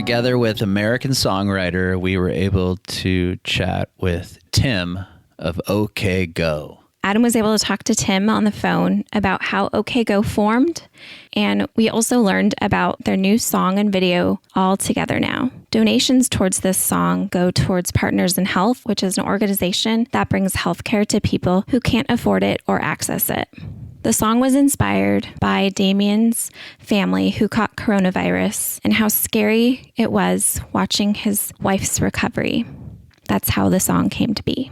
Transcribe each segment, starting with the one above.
together with American songwriter, we were able to chat with Tim of OK Go. Adam was able to talk to Tim on the phone about how OK Go formed, and we also learned about their new song and video all together now. Donations towards this song go towards Partners in Health, which is an organization that brings healthcare to people who can't afford it or access it. The song was inspired by Damian's family who caught coronavirus and how scary it was watching his wife's recovery. That's how the song came to be.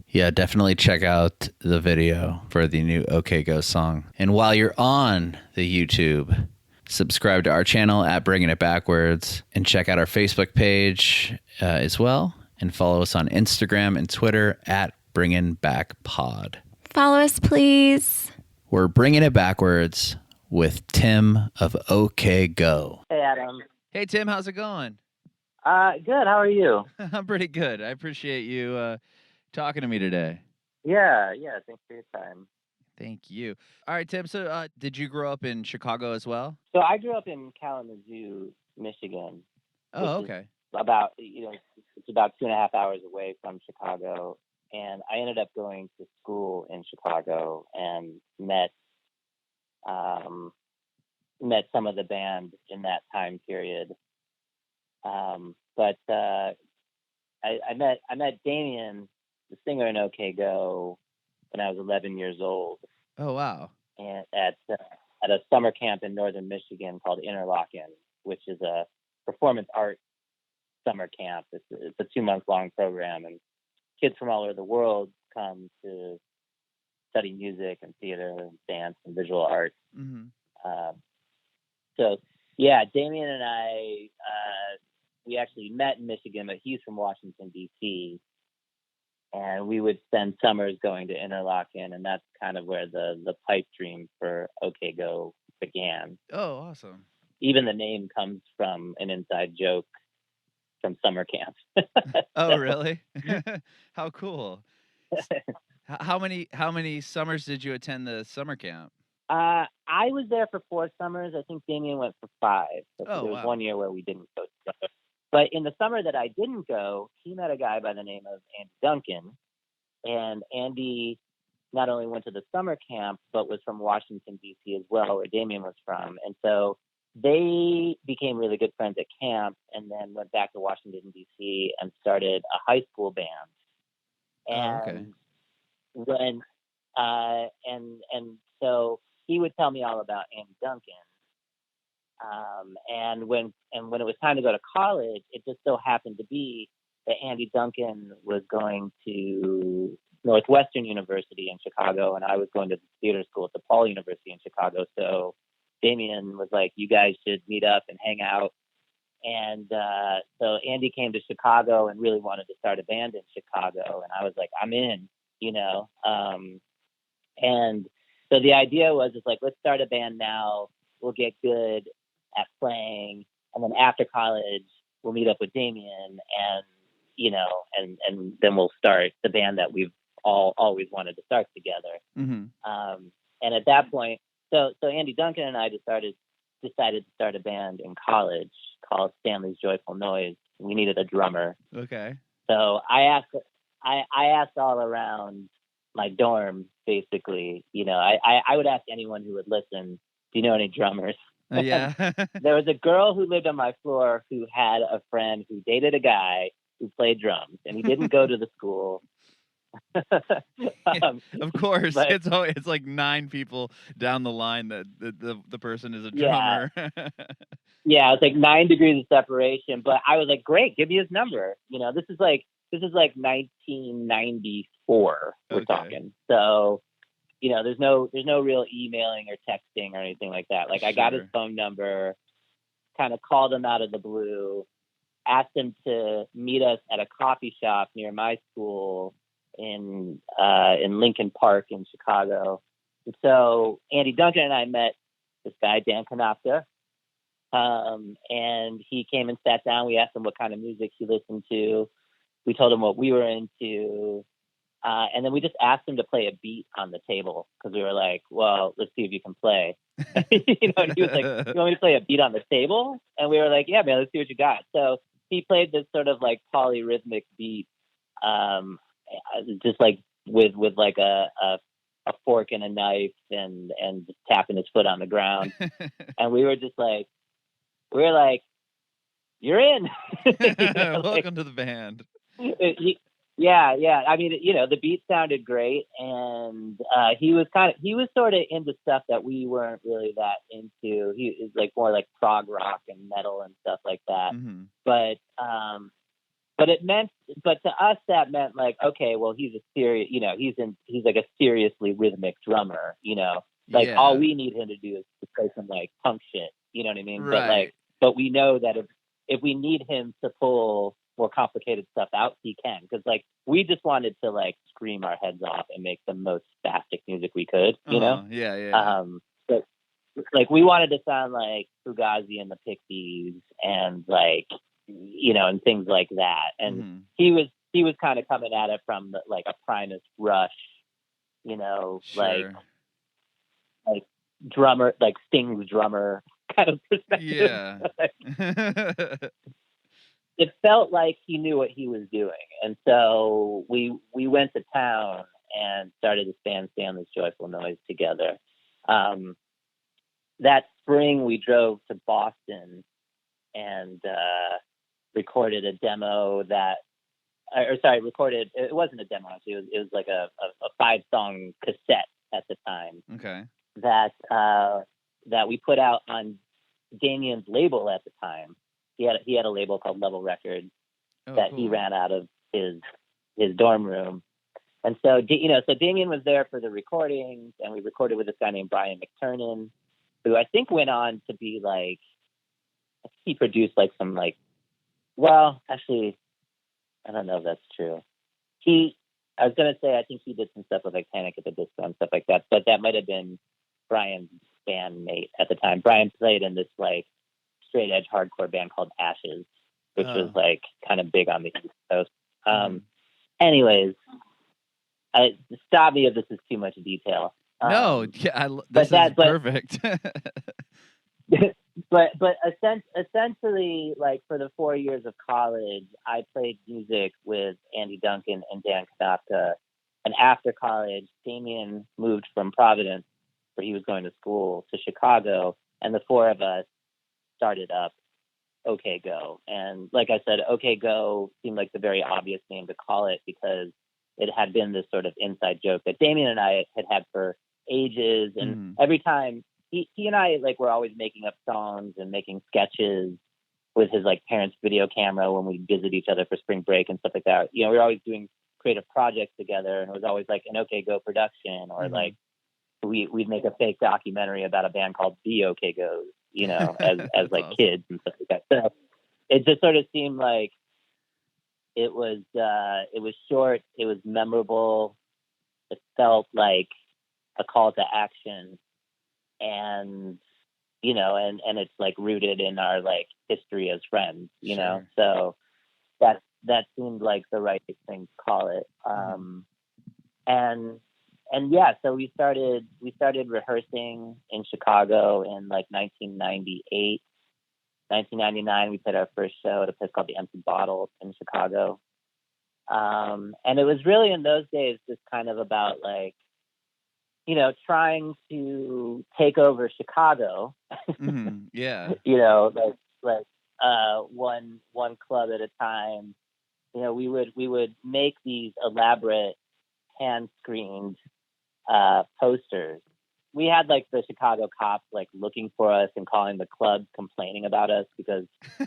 Yeah, definitely check out the video for the new OK Go song. And while you're on the YouTube, subscribe to our channel at Bringing It Backwards and check out our Facebook page as well. And follow us on Instagram and Twitter at bringinbackpod. Follow us, please. We're Bringing It Backwards with Tim of OK Go. Hey, Adam. Hey, Tim, how's it going? Good. How are you? I'm pretty good. I appreciate you talking to me today. Yeah. Thanks for your time. Thank you. All right, Tim. So did you grow up in Chicago as well? So I grew up in Kalamazoo, Michigan. Oh, okay. It's about 2.5 hours away from Chicago. And I ended up going to school in Chicago and met some of the band in that time period. But I met Damian, the singer in OK Go, when I was 11 years old. Oh, wow. And at a summer camp in northern Michigan called Interlochen, which is a performance art summer camp. It's a 2-month-long program, and kids from all over the world come to study music and theater and dance and visual art. Mm-hmm. Damian and I, we actually met in Michigan, but he's from Washington, D.C., and we would spend summers going to Interlochen, and that's kind of where the pipe dream for OK Go began. Oh, awesome. Even the name comes from an inside joke from summer camp. Oh, really? How cool. How many summers did you attend the summer camp? I was there for 4 summers. I think Damian went for 5. So there was 1 year where we didn't go together. But in the summer that I didn't go, he met a guy by the name of Andy Duncan. And Andy not only went to the summer camp, but was from Washington, D.C. as well, where Damian was from. And so they became really good friends at camp and then went back to Washington, D.C. and started a high school band. And so he would tell me all about Andy Duncan. And when it was time to go to college, it just so happened to be that Andy Duncan was going to Northwestern University in Chicago, and I was going to the theater school at DePaul University in Chicago. So Damian was like, you guys should meet up and hang out. And so Andy came to Chicago and really wanted to start a band in Chicago. And I was like, I'm in, and so the idea was, let's start a band now. We'll get good at playing. And then after college, we'll meet up with Damian and then we'll start the band that we've all always wanted to start together. Mm-hmm. And at that point, so Andy Duncan and I decided to start a band in college called Stanley's Joyful Noise. We needed a drummer. Okay. So I asked all around my dorm, basically. I would ask anyone who would listen, do you know any drummers? Yeah. There was a girl who lived on my floor who had a friend who dated a guy who played drums, and he didn't go to the school. Of course, but it's like 9 people down the line that the person is a drummer. Yeah, it's like 9 degrees of separation. But I was like, great, give me his number. This is like 1994. We're talking. So, there's no real emailing or texting or anything like that. Like, I got his phone number, kind of called him out of the blue, asked him to meet us at a coffee shop near my school in Lincoln Park in Chicago. And so Andy Duncan and I met this guy, Dan Konopka, and he came and sat down. We asked him what kind of music he listened to. We told him what we were into. And then we just asked him to play a beat on the table because we were like, well, let's see if you can play. And he was like, you want me to play a beat on the table? And we were like, yeah, man, let's see what you got. So he played this sort of like polyrhythmic beat, just like with like a fork and a knife and just tapping his foot on the ground. And we were like, you're in. Welcome to the band. Yeah. I mean, the beat sounded great, and he was sort of into stuff that we weren't really that into. He is like more like prog rock and metal and stuff like that. Mm-hmm. But to us that meant like, okay, well, he's a serious, he's like a seriously rhythmic drummer, like all we need him to do is to play some like punk shit, you know what I mean? Right. But we know that if we need him to pull more complicated stuff out, he can, because like we just wanted to like scream our heads off and make the most spastic music we could, you know? But like we wanted to sound like Fugazi and the Pixies and like, and things like that. And he was kind of coming at it from like a Primus Rush, like drummer, like Sting's drummer kind of perspective. Yeah. It felt like he knew what he was doing. And so we went to town and started this band, Stanley's Joyful Noise, together. That spring we drove to Boston and recorded a demo recorded, it wasn't a demo, actually, it was like a 5-song cassette at the time. Okay. That we put out on Damian's label at the time. He had a label called Level Records that he ran out of his dorm room. And so, so Damian was there for the recordings, and we recorded with this guy named Brian McTurnan, who I think went on to be like, he produced like some like, well, actually, I don't know if that's true. I was going to say, I think he did some stuff with like Panic at the Disco and stuff like that, but that might have been Brian's bandmate at the time. Brian played in this like straight edge hardcore band called Ashes, which was like kind of big on the East Coast. Anyways, stop me if this is too much detail. No, this is perfect. But essentially, like for the 4 years of college, I played music with Andy Duncan and Dan Konopka. And after college, Damian moved from Providence, where he was going to school, to Chicago, and the four of us started up OK Go. And like I said, OK Go seemed like the very obvious name to call it because it had been this sort of inside joke that Damian and I had for ages. And every time he and I like were always making up songs and making sketches with his like parents' video camera when we visit each other for spring break and stuff like that. We were always doing creative projects together, and it was always like an OK Go production, or like we'd make a fake documentary about a band called The OK Go's, as like awesome. Kids and stuff like that. So it just sort of seemed like it was short, it was memorable, it felt like a call to action, and and it's like rooted in our like history as friends, Sure. So that seemed like the right thing to call it. And yeah, so we started rehearsing in Chicago in like 1998. 1999, we played our first show at a place called the Empty Bottle in Chicago. And it was really in those days just kind of about like, trying to take over Chicago. Yeah. like one club at a time. We would make these elaborate hand-screened posters. We had like the Chicago cops like looking for us and calling the clubs complaining about us because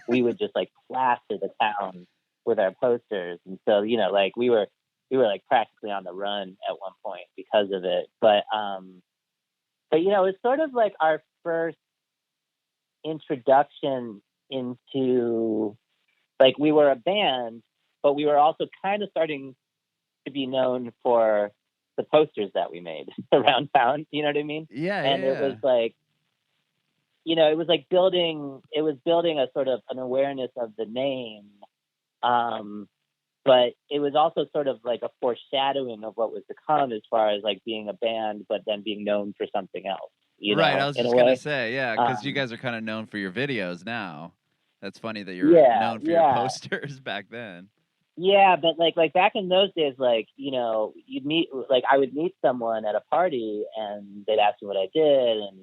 we would just like plaster the town with our posters. And so, like we were like practically on the run at one point because of it. But it's sort of like our first introduction into, like, we were a band, but we were also kind of starting to be known for the posters that we made around town. You know what I mean? Yeah. And it was like, it was like building a sort of an awareness of the name, but it was also sort of like a foreshadowing of what was to come as far as like being a band, but then being known for something else. Right, Know, I was in just a gonna way. say, yeah, because you guys are kind of known for your videos now. That's funny that you're Yeah, known for your posters back then. Yeah, but like back in those days, like, you know, you'd meet, like I would meet someone at a party and they'd ask me what I did, and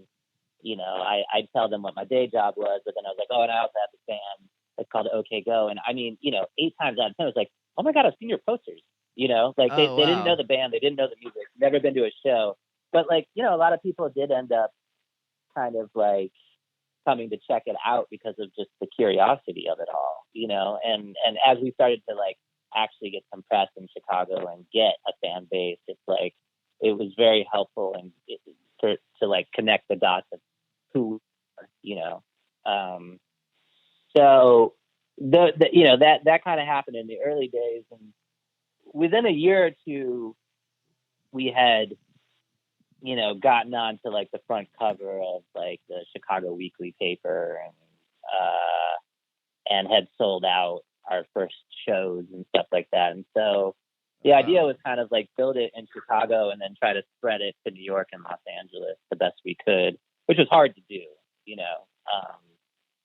you know, I'd tell them what my day job was, but then I was like, oh, and I also have this band that's called OK Go, and I mean, you know, 8 times out of 10 it was like, oh my God, I've seen your posters, you know, like they didn't know the band, they didn't know the music, never been to a show, but like, you know, a lot of people did end up kind of like coming to check it out because of just the curiosity of it all, you know, and as we started to like actually get some press in Chicago and get a fan base, it's like it was very helpful and to like connect the dots of who we are, you know. So the you know that kind of happened in the early days, and within a year or two we had, you know, gotten on to like the front cover of like the Chicago Weekly paper, and had sold out our first shows and stuff like that. And so the idea was kind of like build it in Chicago and then try to spread it to New York and Los Angeles the best we could, which was hard to do, you know.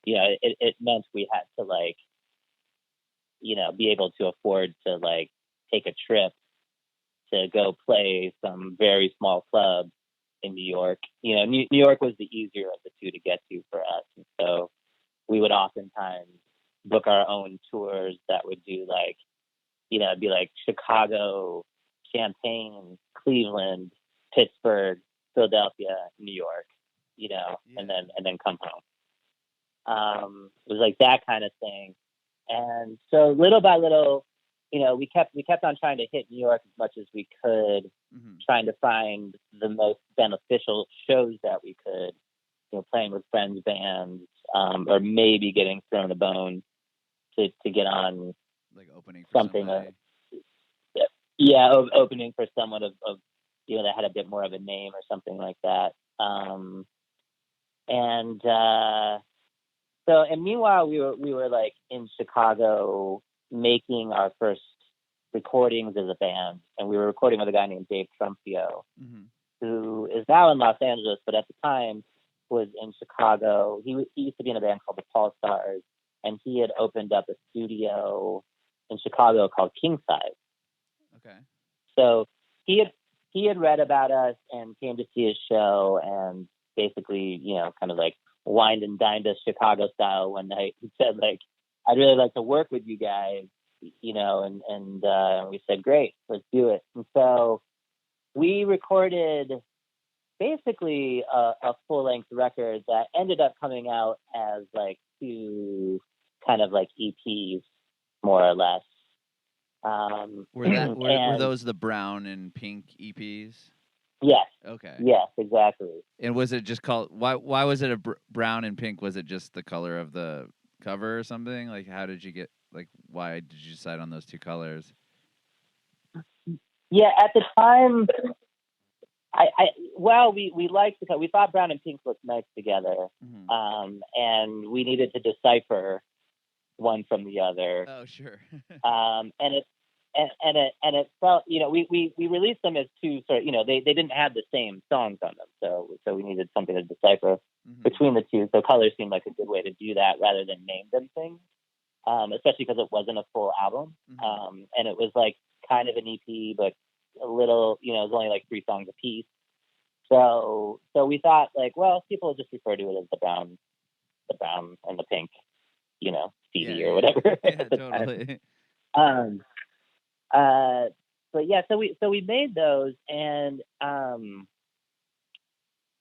You know, it meant we had to like, you know, be able to afford to like take a trip to go play some very small clubs in New York. You know, New York was the easier of the two to get to for us. And so we would oftentimes book our own tours that would do like, you know, it'd be like Chicago, Champaign, Cleveland, Pittsburgh, Philadelphia, New York, you know, and then come home. It was like that kind of thing. And so little by little, you know, we kept on trying to hit New York as much as we could, trying to find the most beneficial shows that we could, you know, playing with friends' bands, or maybe getting thrown a bone to get on like opening for something. Opening for someone of you know that had a bit more of a name or something like that. And meanwhile we were like in Chicago making our first recordings as a band, and we were recording with a guy named Dave Fridmann, who is now in Los Angeles, but at the time was in Chicago. He used to be in a band called the Paul Stars, and he had opened up a studio in Chicago called King Size. Okay. So he had read about us and came to see his show, and basically, you know, kind of like wined and dined us Chicago style one night. He said, like, I'd really like to work with you guys, you know, and we said, great, let's do it. And so we recorded basically a full-length record that ended up coming out as like 2 kind of like EPs, more or less. Were those the brown and pink EPs? Yes. Okay. Yes, exactly. And was it just called? Why was it a brown and pink? Was it just the color of the cover or something? Like, how did you get? Like, why did you decide on those 2 colors? Yeah, at the time, we liked the color. We thought brown and pink looked nice together, and we needed to decipher one from the other. Oh, sure. And it felt, you know, we released them as 2 sort of, you know, they didn't have the same songs on them, so we needed something to decipher between the 2. So colors seemed like a good way to do that rather than name them things, especially because it wasn't a full album, and it was like kind of an EP, but a little, you know, it was only like 3 songs a piece. So we thought, like, well, people will just refer to it as the brown and the pink, you know, CD or whatever. Yeah, totally. But yeah, so we made those, and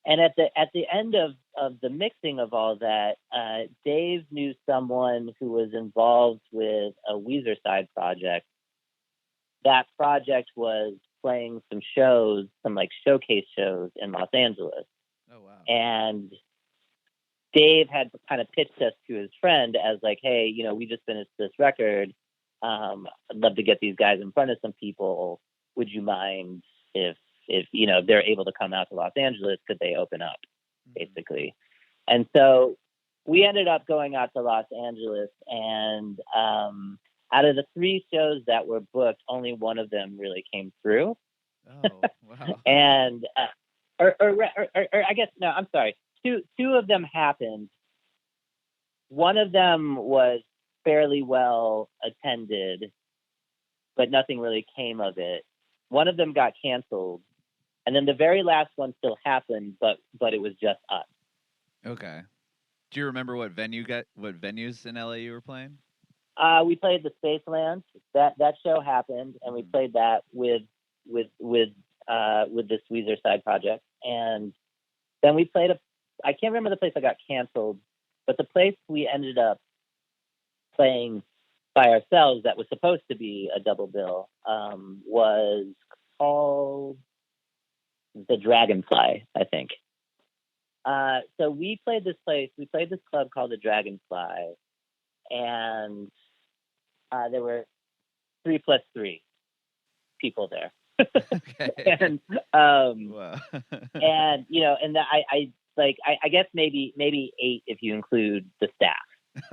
at the end of the mixing of all that, Dave knew someone who was involved with a Weezer side project. That project was playing some shows, some like showcase shows in Los Angeles. Oh, wow. And Dave had kind of pitched us to his friend as like, hey, you know, we just finished this record. I'd love to get these guys in front of some people. Would you mind if you know, they're able to come out to Los Angeles, could they open up, basically? And so we ended up going out to Los Angeles, and out of the 3 shows that were booked, only one of them really came through. Oh, wow. And or I guess no, I'm sorry. Two of them happened. One of them was fairly well attended, but nothing really came of it. One of them got canceled, and then the very last one still happened, but it was just us. Okay. Do you remember what venues in LA you were playing? We played the Spaceland. That show happened, and we played that with this Weezer side project. And then we played I can't remember the place that got canceled, but the place we ended up playing by ourselves that was supposed to be a double bill was called the Dragonfly, I think. So we played this club called the Dragonfly, and there were 3 plus 3 people there. Okay. And Wow. and and I guess maybe 8 if you include the staff.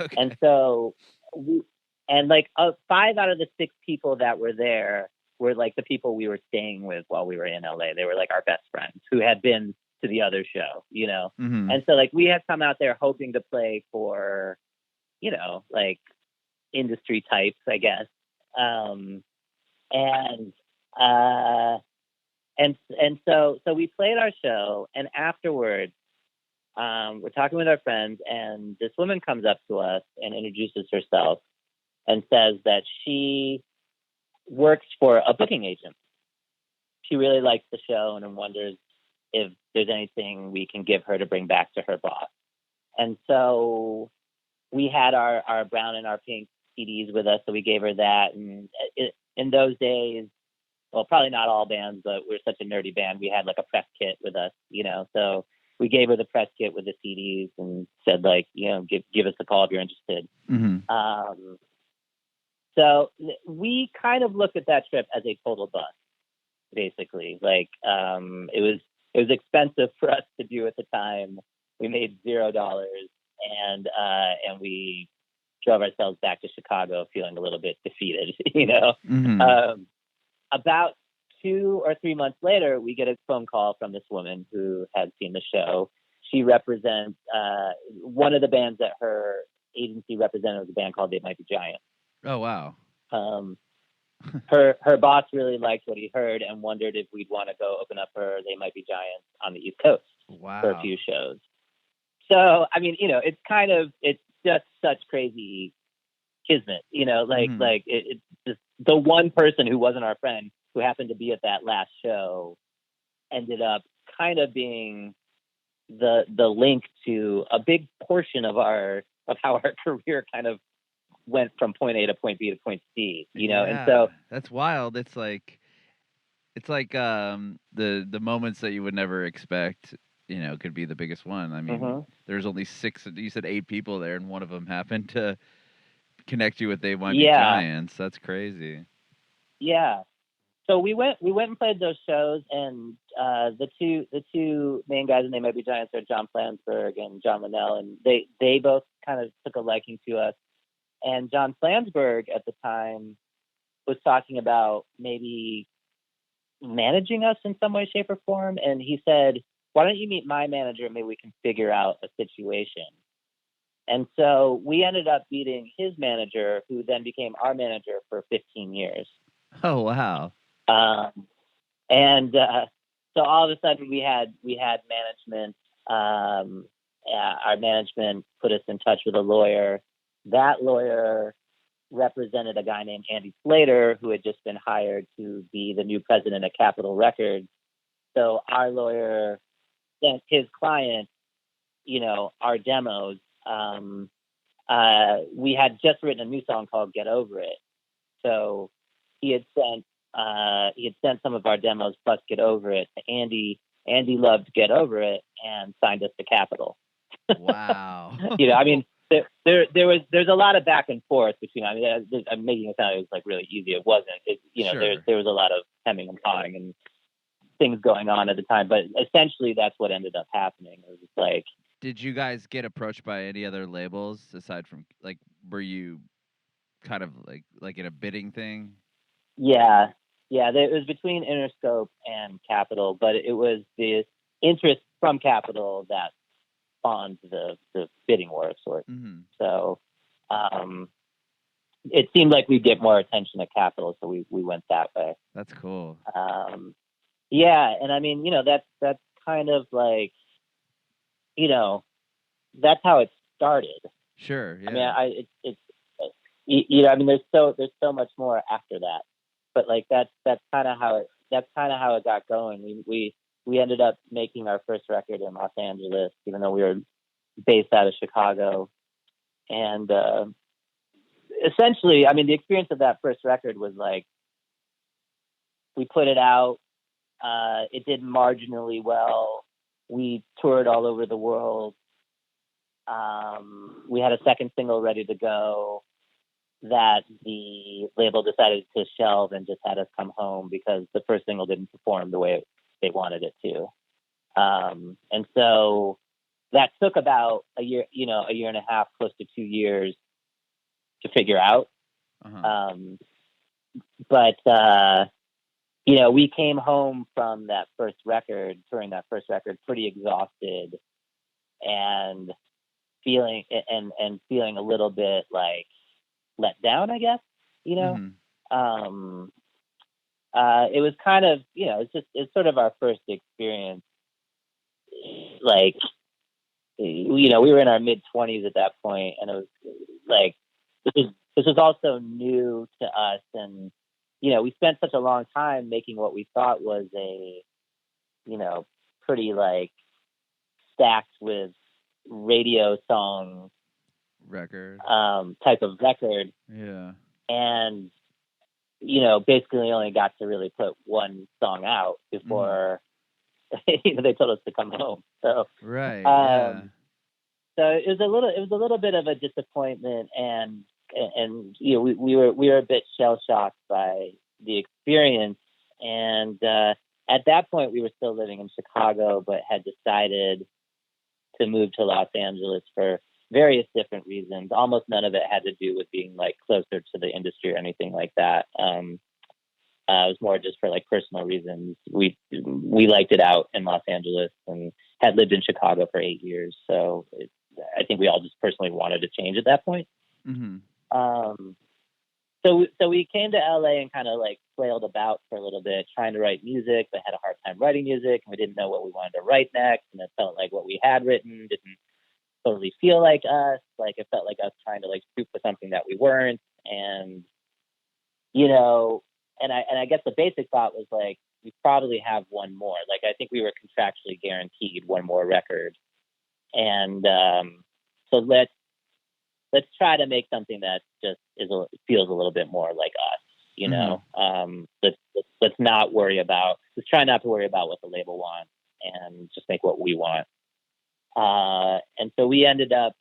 Okay. And so 5 out of the 6 people that were there were like the people we were staying with while we were in LA. They were like our best friends who had been to the other show, Mm-hmm. And so like we had come out there hoping to play for, like industry types, I guess. So we played our show, and afterwards, we're talking with our friends, and this woman comes up to us and introduces herself and says that she works for a booking agent. She really likes the show and wonders if there's anything we can give her to bring back to her boss. And so we had our brown and our pink CDs with us, so we gave her that. And in those days, well, probably not all bands, but we're such a nerdy band, we had like a press kit with us, so we gave her the press kit with the CDs and said, like, give us a call if you're interested. Mm-hmm. So we kind of looked at that trip as a total bust, basically. Like, it was expensive for us to do at the time. We made $0, and we drove ourselves back to Chicago feeling a little bit defeated, Mm-hmm. About 2 or 3 months later, we get a phone call from this woman who had seen the show. She represents one of the bands that her agency represented, was a band called They Might Be Giants. Oh, wow. Her boss really liked what he heard and wondered if we'd want to go open up for They Might Be Giants on the East Coast. Wow. For a few shows. So, I mean, it's just such crazy kismet, Mm-hmm. it's just the one person who wasn't our friend who happened to be at that last show ended up kind of being the link to a big portion of how our career kind of went from point A to point B to point C, Yeah, and so that's wild. It's like the moments that you would never expect, could be the biggest one. I mean, There's only 6, you said 8 people there, and one of them happened to connect you with They Might Be Giants. That's crazy. Yeah. So we went and played those shows, and the two main guys in They Might Be Giants are John Flansburgh and John Linnell, and they both kind of took a liking to us. And John Flansburgh at the time was talking about maybe managing us in some way, shape, or form. And he said, "Why don't you meet my manager? Maybe we can figure out a situation." And so we ended up meeting his manager, who then became our manager for 15 years. Oh, wow. So all of a sudden we had management. Our management put us in touch with a lawyer. That lawyer represented a guy named Andy Slater, who had just been hired to be the new president of Capitol Records. So our lawyer sent his client, our demos. We had just written a new song called "Get Over It," so he had sent some of our demos plus "Get Over It" to Andy. Andy loved "Get Over It" and signed us to Capitol. Wow. I mean, there's a lot of back and forth between. I mean, I'm making it sound it was like really easy. It wasn't. Sure. There was a lot of hemming and hawing and things going on at the time. But essentially, that's what ended up happening. It was like. Did you guys get approached by any other labels aside from, like, were you kind of like in a bidding thing? Yeah. It was between Interscope and Capitol, but it was the interest from Capitol that spawned the bidding war of sorts. Mm-hmm. So it seemed like we'd get more attention at Capitol, so we went that way. That's cool. Yeah, and I mean, that's kind of like, that's how it started. Sure. Yeah. I mean, I mean, there's so much more after that, but like that's kind of how it got going. We ended up making our first record in Los Angeles, even though we were based out of Chicago, and essentially, I mean, the experience of that first record was like, we put it out, it did marginally well. We toured all over the world. We had a second single ready to go that the label decided to shelve and just had us come home because the first single didn't perform the way they wanted it to. And so that took about a year and a half, close to 2 years to figure out. Uh-huh. But we came home from that first record, touring that first record, pretty exhausted and feeling a little bit like let down, I guess, Mm-hmm. It was kind of, it's sort of our first experience. Like, we were in our mid-20s at that point, and it was like, this was also new to us. And, we spent such a long time making what we thought was a, pretty like stacked with radio song record type of record. Yeah. And basically only got to really put one song out before they told us to come home. So right. Yeah. So it was a little bit of a disappointment, and we were a bit shell shocked by the experience. And at that point, we were still living in Chicago, but had decided to move to Los Angeles for various different reasons. Almost none of it had to do with being like closer to the industry or anything like that. It was more just for like personal reasons. We liked it out in Los Angeles and had lived in Chicago for 8 years. So I think we all just personally wanted to change at that point. Mm-hmm. So we came to LA and kind of like flailed about for a little bit, trying to write music, but had a hard time writing music, and we didn't know what we wanted to write next. And it felt like what we had written didn't totally feel like us. Like it felt like us trying to like shoot for something that we weren't. And and I guess the basic thought was like, we probably have one more. Like I think we were contractually guaranteed one more record, and so let's try to make something that just feels a little bit more like us, Let's not worry about. Let's try not to worry about what the label wants, and just make what we want. And so we ended up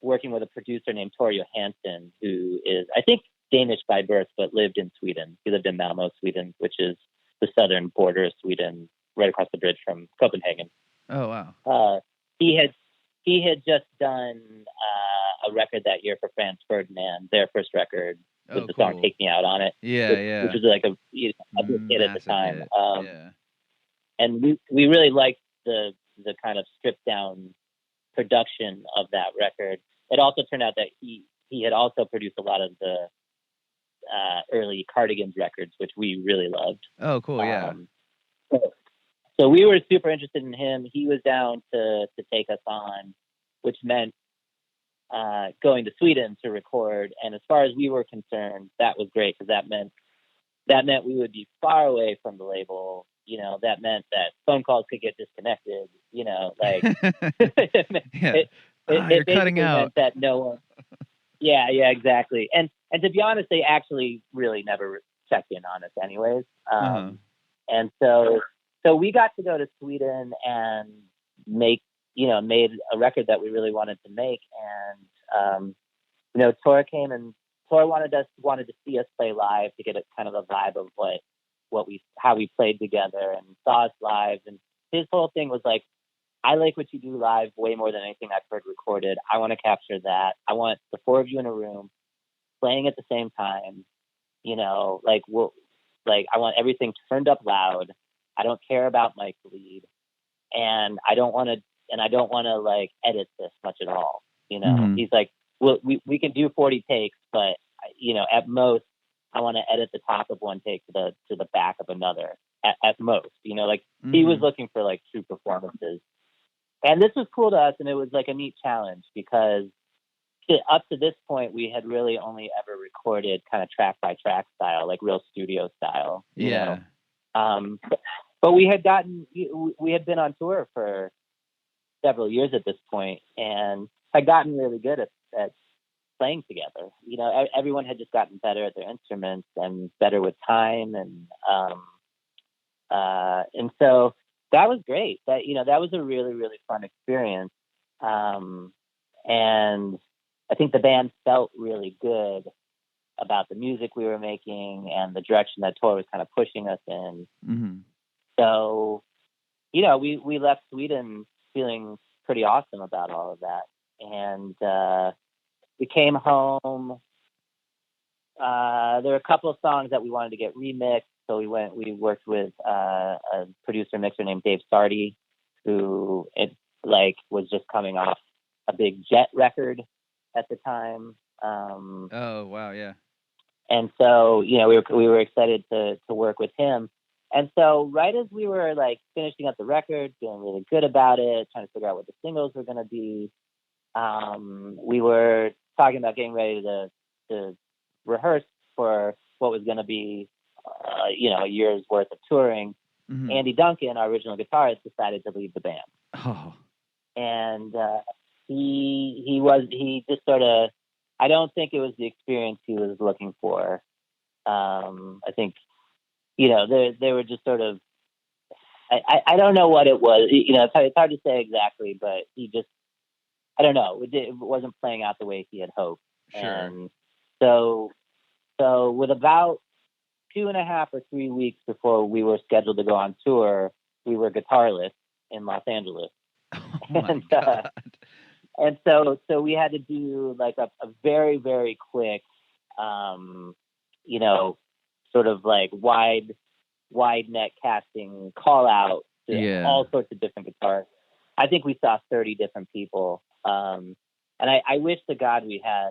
working with a producer named Tor Johansson, who is, I think, Danish by birth, but lived in Sweden. He lived in Malmo, Sweden, which is the southern border of Sweden, right across the bridge from Copenhagen. Oh, wow. He had just done a record that year for Franz Ferdinand, their first record, with the song "Take Me Out" on it. Which was like a big hit at the time. And we really liked the kind of stripped down production of that record. It also turned out that he had also produced a lot of the early Cardigans records, which we really loved. Oh, cool! Yeah. So we were super interested in him. He was down to take us on, which meant going to Sweden to record. And as far as we were concerned, that was great, because that meant we would be far away from the label. That meant that phone calls could get disconnected. Like you're cutting out. Meant that no one. Yeah, exactly. And to be honest, they actually really never checked in on us, anyways. And so we got to go to Sweden and made a record that we really wanted to make. And Tor came, and Tor wanted to see us play live to get a kind of a vibe of how we played together, and saw us live. And his whole thing was like, I like what you do live way more than anything I've heard recorded. I want to capture that. I want the four of you in a room. playing at the same time. You know, like I want everything turned up loud. I don't care about mic lead, and I don't want to like edit this much at all. You know, he's like, well, we can do 40 takes, but you know, at most, I want to edit the top of one take to the back of another. At most, you know, like he was looking for like true performances, and this was cool to us, and it was like a neat challenge because up to this point, we had really only ever recorded kind of track by track style, like real studio style. You know? But we had been on tour for several years at this point, and had gotten really good at playing together. You know, everyone had just gotten better at their instruments and better with time, and so that was great. That, you know, that was a really, really fun experience. And I think the band felt really good about the music we were making and the direction that tour was kind of pushing us in. So, you know, we left Sweden feeling pretty awesome about all of that. And we came home. There were a couple of songs that we wanted to get remixed. So we worked with a producer mixer named Dave Fridmann, who was just coming off a big Jet record at the time. Oh wow, yeah. And so, you know, we were excited to work with him. And so right as we were like finishing up the record, feeling really good about it, trying to figure out what the singles were going to be, we were talking about getting ready to rehearse for what was going to be, you know, a year's worth of touring. Andy Duncan, our original guitarist, decided to leave the band. Oh. And he just sort of, I don't think it was the experience he was looking for. I think, you know, they were just sort of, I don't know what it was. You know, it's hard to say exactly, but he just, I don't know. It wasn't playing out the way he had hoped. Sure. And so with about 2.5 or 3 weeks before we were scheduled to go on tour, we were guitarless in Los Angeles. Oh my God. And so we had to do like a very, very quick, you know, sort of like wide net casting call out to all sorts of different guitarists. I think we saw 30 different people. And I wish to God we had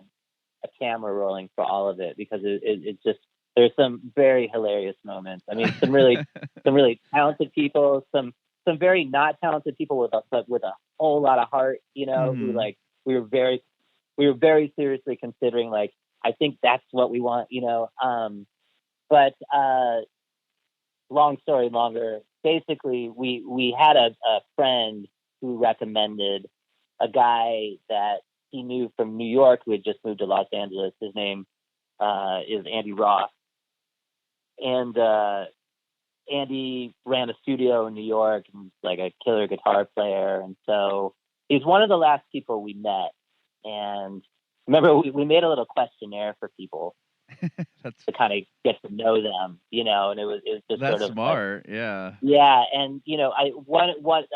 a camera rolling for all of it, because it's just, there's some very hilarious moments. I mean, some really talented people, some very not talented people with a whole lot of heart, you know, who like, we were very seriously considering, like, I think that's what we want, you know? But long story longer, basically we had a friend who recommended a guy that he knew from New York who had just moved to Los Angeles. His name is Andy Ross. And Andy ran a studio in New York and was like a killer guitar player. And so he's one of the last people we met. And remember, we made a little questionnaire for people to kind of get to know them, you know, and it was just that's sort of smart. like, yeah. Yeah. And, you know, I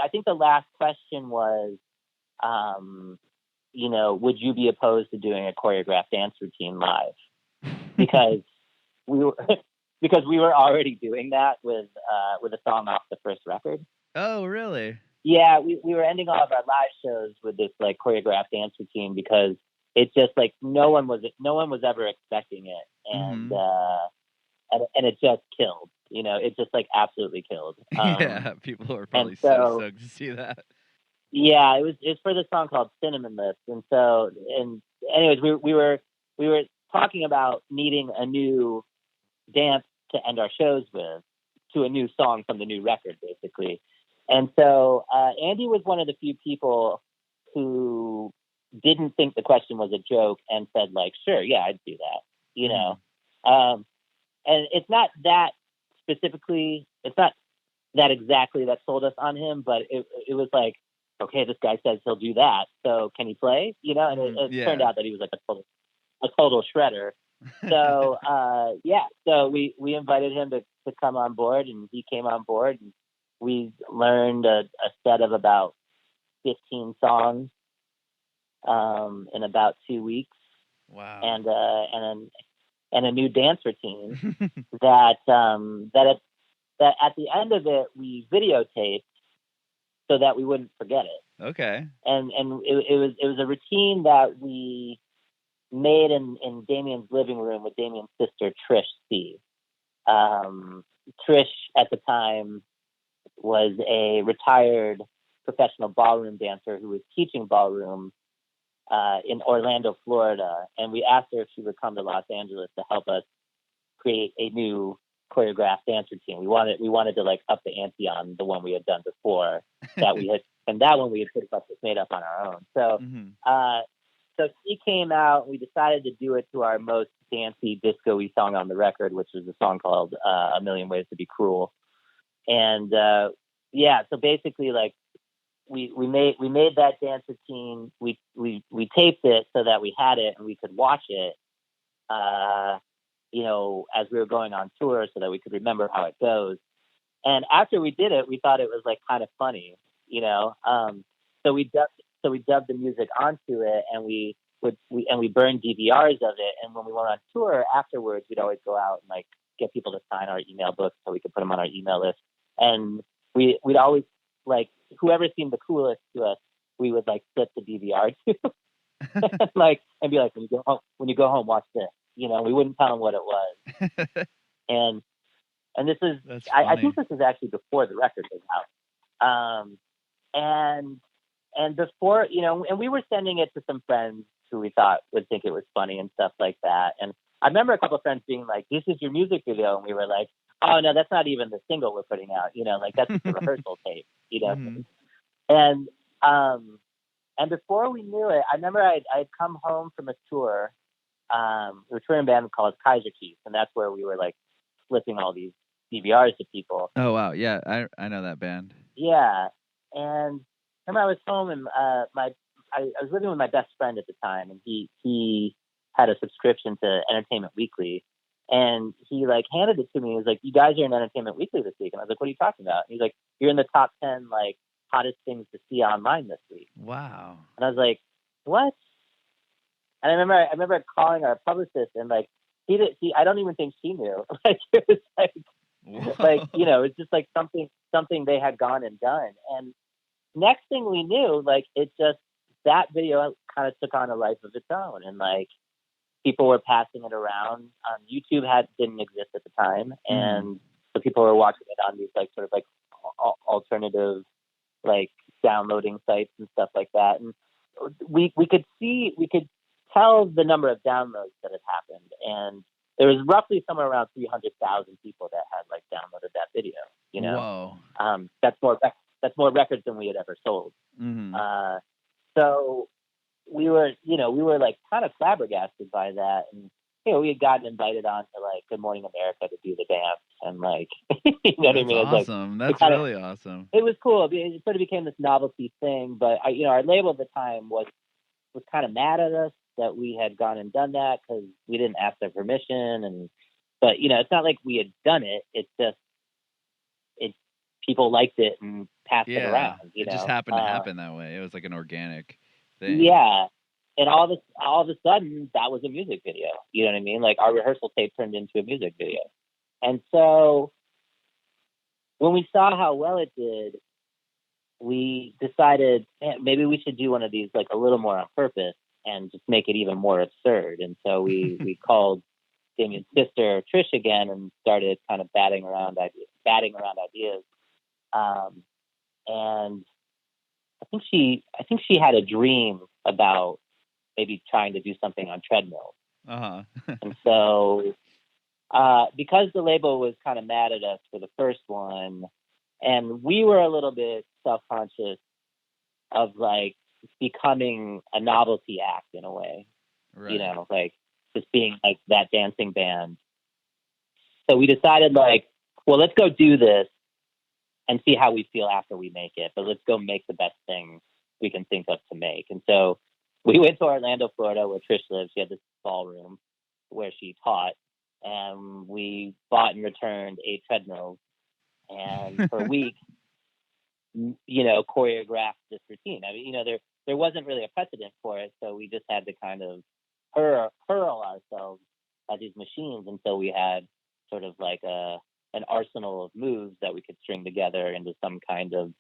think the last question was, you know, would you be opposed to doing a choreographed dance routine live? Because we were already doing that with a song off the first record. Oh, really? Yeah, we were ending all of our live shows with this like choreographed dance routine, because it's just like no one was ever expecting it, and and it just killed. You know, it just like absolutely killed. Yeah, people were probably so stoked to see that. Yeah, it's for this song called Cinnamon Lips, and anyways, we were talking about needing a new dance to end our shows with, to a new song from the new record, basically. And so Andy was one of the few people who didn't think the question was a joke and said, like, sure, yeah, I'd do that, you know. And it's not that specifically, it's not that exactly that sold us on him, but it was like, okay, this guy says he'll do that, so can he play? You know, and it turned out that he was like a total shredder. So so we invited him to come on board, and he came on board, and we learned a set of about 15 songs in about 2 weeks. Wow. And a new dance routine that at the end of it we videotaped so that we wouldn't forget it. Okay. And it was a routine that we made in Damian's living room with Damian's sister Trish C. Trish at the time was a retired professional ballroom dancer who was teaching ballroom in Orlando, Florida, and we asked her if she would come to Los Angeles to help us create a new choreographed dance routine. We wanted to like up the ante on the one we had done before that we had, and that one we had pretty much just made up on our own. So, so she came out. We decided to do it to our most dancey, disco-y song on the record, which was a song called "A Million Ways to Be Cruel." And so basically, like we made that dance routine. We taped it so that we had it and we could watch it. As we were going on tour, so that we could remember how it goes. And after we did it, we thought it was like kind of funny, So we dubbed the music onto it, and we burned DVRs of it. And when we went on tour afterwards, we'd always go out and like get people to sign our email books so we could put them on our email list. And we'd always like whoever seemed the coolest to us, we would like flip the DVR to, like, and be like, when you go home, watch this. We wouldn't tell them what it was. and this is, I think this is actually before the record was out. And before, and we were sending it to some friends who we thought would think it was funny and stuff like that. And I remember a couple of friends being like, "This is your music video." And we were like, "Oh no, that's not even the single we're putting out. Like that's just a rehearsal tape, Mm-hmm. And before we knew it, I remember I'd come home from a tour. We were touring a band called Kaiser Chiefs, and that's where we were like flipping all these DVRs to people. Oh wow, yeah, I know that band. Yeah, and I remember I was home, and I was living with my best friend at the time, and he had a subscription to Entertainment Weekly, and he like handed it to me. He was like, "You guys are in Entertainment Weekly this week," and I was like, "What are you talking about?" And he's like, "You're in the top 10 like hottest things to see online this week." Wow. And I was like, "What?" And I remember calling our publicist, and like I don't even think she knew. Like it was like, Whoa. like it's just like something they had gone and done. And next thing we knew, like it just that video kind of took on a life of its own, and like people were passing it around. YouTube didn't exist at the time, and so people were watching it on these like sort of like alternative like downloading sites and stuff like that. And we could tell the number of downloads that had happened, and there was roughly somewhere around 300,000 people that had like downloaded that video. Whoa. That's more records than we had ever sold. Mm-hmm. So we were like kind of flabbergasted by that, and we had gotten invited on to like Good Morning America to do the dance, and like what I mean? Awesome. Like, that's really awesome. It was cool. It sort of became this novelty thing, but our label at the time was kind of mad at us that we had gone and done that because we didn't ask their permission, but it's not like we had done it. It's just people liked it and passed it around. It just happened to happen that way. It was like an organic thing. Yeah. And all of a sudden, that was a music video. You know what I mean? Like our rehearsal tape turned into a music video. And so when we saw how well it did, we decided maybe we should do one of these like a little more on purpose and just make it even more absurd. And so we called Damian's sister Trish again and started kind of batting around ideas. And I think she had a dream about maybe trying to do something on treadmills. Uh-huh. And so, because the label was kind of mad at us for the first one, and we were a little bit self-conscious of like becoming a novelty act in a way, right. Like just being like that dancing band. So we decided like, well, let's go do this and see how we feel after we make it, but let's go make the best thing we can think of to make. And so we went to Orlando, Florida, where Trish lives. She had this ballroom where she taught, and we bought and returned 8 treadmills, and for a week, choreographed this routine. I mean, there wasn't really a precedent for it, so we just had to kind of hurl ourselves at these machines until we had sort of like an arsenal of moves that we could string together into some kind of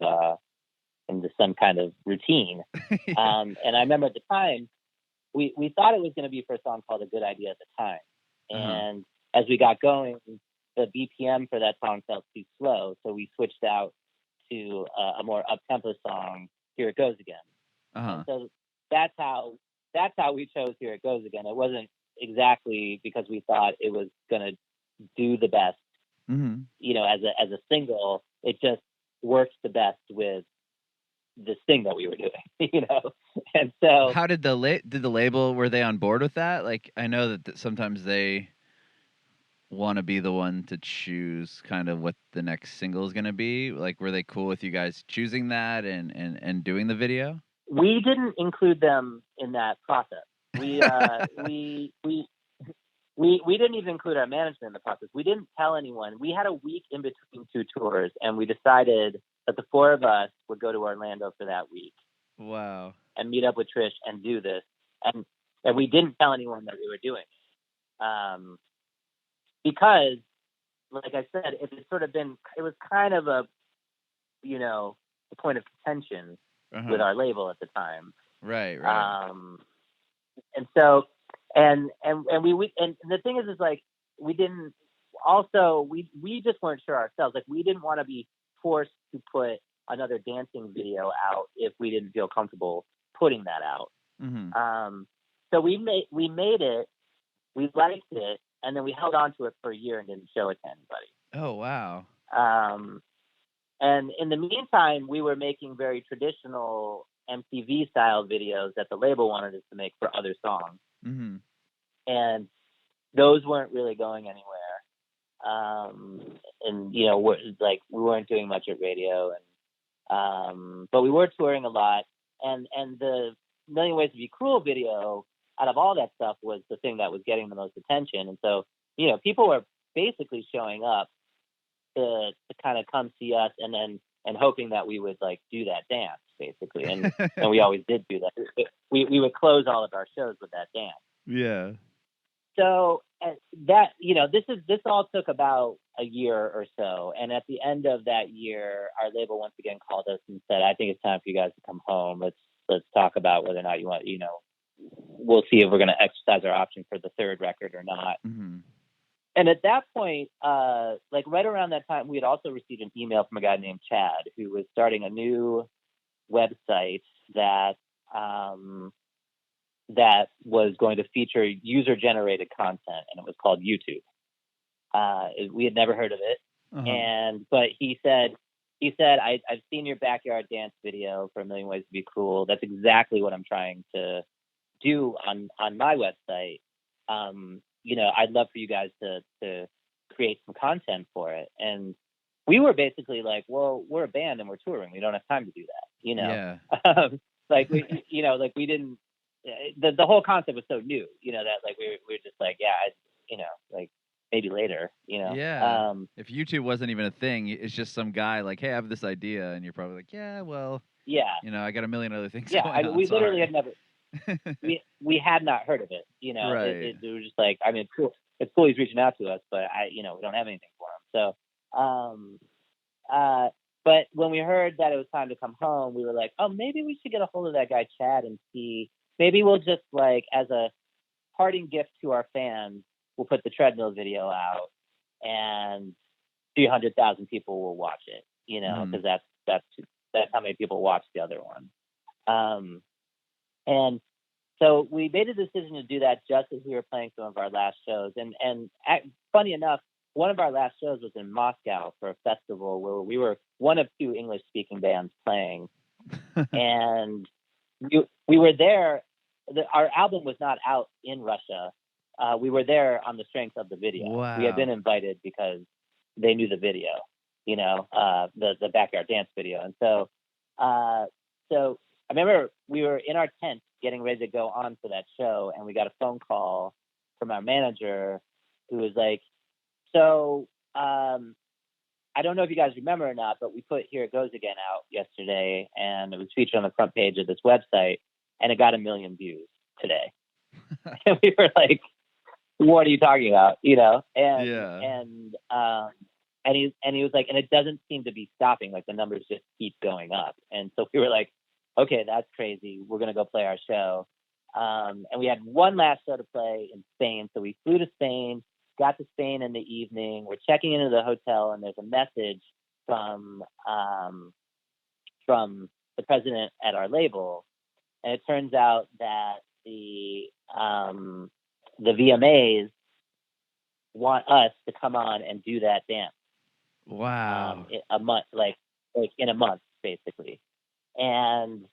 routine. And I remember at the time we thought it was going to be for a song called A Good Idea at the time. And as we got going, the BPM for that song felt too slow, so we switched out to a more up-tempo song, Here It Goes Again. And so that's how we chose Here It Goes Again. It wasn't exactly because we thought it was going to do the best, you know, as a single. It just works the best with this thing that we were doing, you know. And so, how did the label, were they on board with that? Like, I know that sometimes they want to be the one to choose kind of what the next single is going to be. Like, were they cool with you guys choosing that and doing the video? We didn't include them in that process. We didn't even include our management in the process. We didn't tell anyone. We had a week in between two tours, and we decided that the four of us would go to Orlando for that week. Wow. And meet up with Trish and do this. And we didn't tell anyone that we were doing it. Because, like I said, it had sort of been, it was kind of a point of contention with our label at the time. Right. And so, and the thing is like, we didn't, also, we just weren't sure ourselves. Like, we didn't want to be forced to put another dancing video out if we didn't feel comfortable putting that out. So we made it, we liked it, and then we held on to it for a year and didn't show it to anybody. Oh, wow. And in the meantime, we were making very traditional MTV style videos that the label wanted us to make for other songs. And those weren't really going anywhere. And, you know, we weren't doing much at radio, and but we were touring a lot. And the Million Ways to Be Cruel video, out of all that stuff, was the thing that was getting the most attention. And so, you know, people were basically showing up to kind of come see us, and hoping that we would like do that dance, basically. And and we always did do that. We would close all of our shows with that dance. Yeah. So that, you know, this all took about a year or so. And at the end of that year, our label once again called us and said, I think it's time for you guys to come home. Let's talk about whether or not you want, you know, we'll see if we're going to exercise our option for the third record or not. And at that point, like right around that time, we had also received an email from a guy named Chad, who was starting a new website that was going to feature user-generated content, and it was called YouTube. We had never heard of it, but he said, I've seen your backyard dance video for A Million Ways to Be Cruel. That's exactly what I'm trying to do on my website. You know, I'd love for you guys to create some content for it. And we were basically like, well, we're a band and we're touring. We don't have time to do that, you know? Yeah. Like we didn't, the whole concept was so new, you know, that like we were just like, yeah, you know, like maybe later, you know? Yeah. If YouTube wasn't even a thing, it's just some guy like, hey, I have this idea. And you're probably like, yeah, well, yeah, you know, I got a million other things yeah, going on. We literally had never, we had not heard of it, you know? Right. It was just like, I mean, it's cool he's reaching out to us, but we don't have anything for him. So, but when we heard that it was time to come home, we were like, oh, maybe we should get a hold of that guy Chad and see, maybe we'll just like, as a parting gift to our fans, we'll put the treadmill video out and 300,000 people will watch it, you know, because that's how many people watched the other one. And so we made a decision to do that just as we were playing some of our last shows. And funny enough, one of our last shows was in Moscow for a festival where we were one of two English-speaking bands playing. And we were there. Our album was not out in Russia. We were there on the strength of the video. Wow. We had been invited because they knew the video, you know, the backyard dance video. And so I remember we were in our tent getting ready to go on for that show, and we got a phone call from our manager who was like, so I don't know if you guys remember or not, but we put Here It Goes Again out yesterday, and it was featured on the front page of this website, and it got 1 million views today. And we were like, what are you talking about? You know? And he was like, and it doesn't seem to be stopping. Like the numbers just keep going up. And so we were like, okay, that's crazy. We're going to go play our show. And we had one last show to play in Spain. So we flew to Spain, got to Spain in the evening. We're checking into the hotel, and there's a message from the president at our label. And it turns out that the VMAs want us to come on and do that dance. Wow. A month, like in a month, basically. And